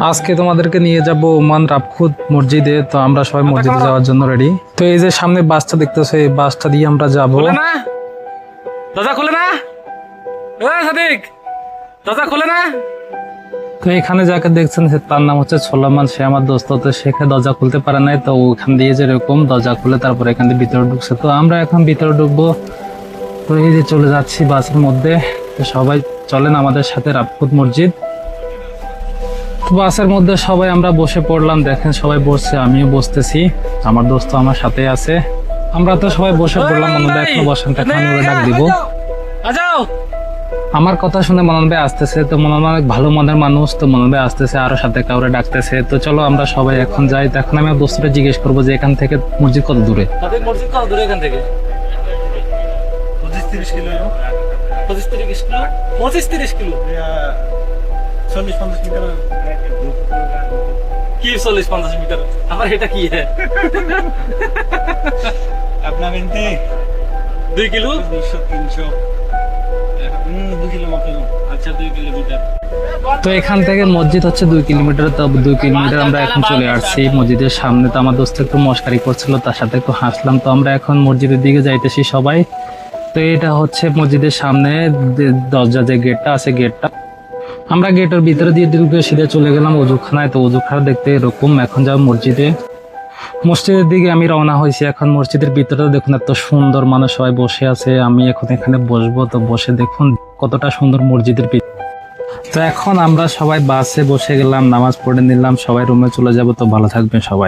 আজকে তোমাদেরকে নিয়ে যাব ওমান রাবখুদ মসজিদে। তো আমরা সবাই মসজিদে যাওয়ার জন্য রেডি। তো এই যে সামনে বাসটা দেখতেছো, এই বাসটা দিয়ে আমরা যাব। দরজা খুলে না, সাদিক দরজা খুলে না। তো এখানে যাকে দেখছেন তার নাম হচ্ছে সোলামান, সে আমার দোস্ত। তো সেখানে দরজা খুলতে পারে নাই, তো ওখান দিয়ে যেরকম দরজা খুলে তারপরে এখান দিয়ে ভিতরে ঢুকছে। তো আমরা এখন ভিতরে ঢুকবো। তো এই যে চলে যাচ্ছি বাসের মধ্যে। তো সবাই চলেন আমাদের সাথে রাবখুদ মসজিদ। বাসের মধ্যে সবাই আমরা বসে পড়লাম, দেখেন সবাই বসছে, আমিও বসতেছি, আমার দোস্ত আমার সাথে আছে। আমরা তো সবাই বসে পড়লাম। মনন ভাই এখনো বসেন, এখন আমি ওরে ডাক দিব। আমার কথা শুনে মনন ভাই আসতেছে। তো মনন ভাই অনেক ভালো মনের মানুষ, তো মনন ভাই আসতেছে, আরো সাথে কাউরে ডাকতেছে। তো চলো আমরা সবাই এখন যাই। তো এখন আমি দোস্তটা জিজ্ঞেস করবো যে এখান থেকে মসজিদ কত দূরে। মসজিদ কত দূরে এখান থেকে? 25-30 কিলো। 25-30 kilo, 25-30 kilo, 40-50 metre. কি 40-50 মিটার? আমার এটা কি আপনার 2 কিলো, 200-300, 2 কিলো মতো। আচ্ছা 2 কিলোমিটার। তো এখান থেকে মসজিদ হচ্ছে 2 কিলোমিটার। তো 2 কিলোমিটার আমরা এখন চলে আসছি মসজিদের সামনে। তো আমার দোস্ত একটু মস্কারি করছিল, তার সাথে একটু হাসলাম। তো আমরা এখন মসজিদের দিকে যাইতেছি সবাই। তো এটা হচ্ছে মসজিদের সামনে দরজা, যে গেটটা আছে গেটটা। আমরা গেটের ভিতরে দিয়ে ঢুকে সিধে চলে গেলাম অজুখানায়। তো অজুখানা দেখতে এরকম। এখন যাবো মসজিদে। মসজিদের দিকে আমি রওনা হয়েছি। এখন মসজিদের ভিতরে দেখুন এত সুন্দর, মানুষ সবাই বসে আছে। আমি এখন এখানে বসবো। তো বসে দেখুন কতটা সুন্দর মসজিদের ভিতর। তো এখন আমরা সবাই বাসে বসে গেলাম, নামাজ পড়ে নিলাম, সবাই রুমে চলে যাব। তো ভালো থাকবেন সবাই।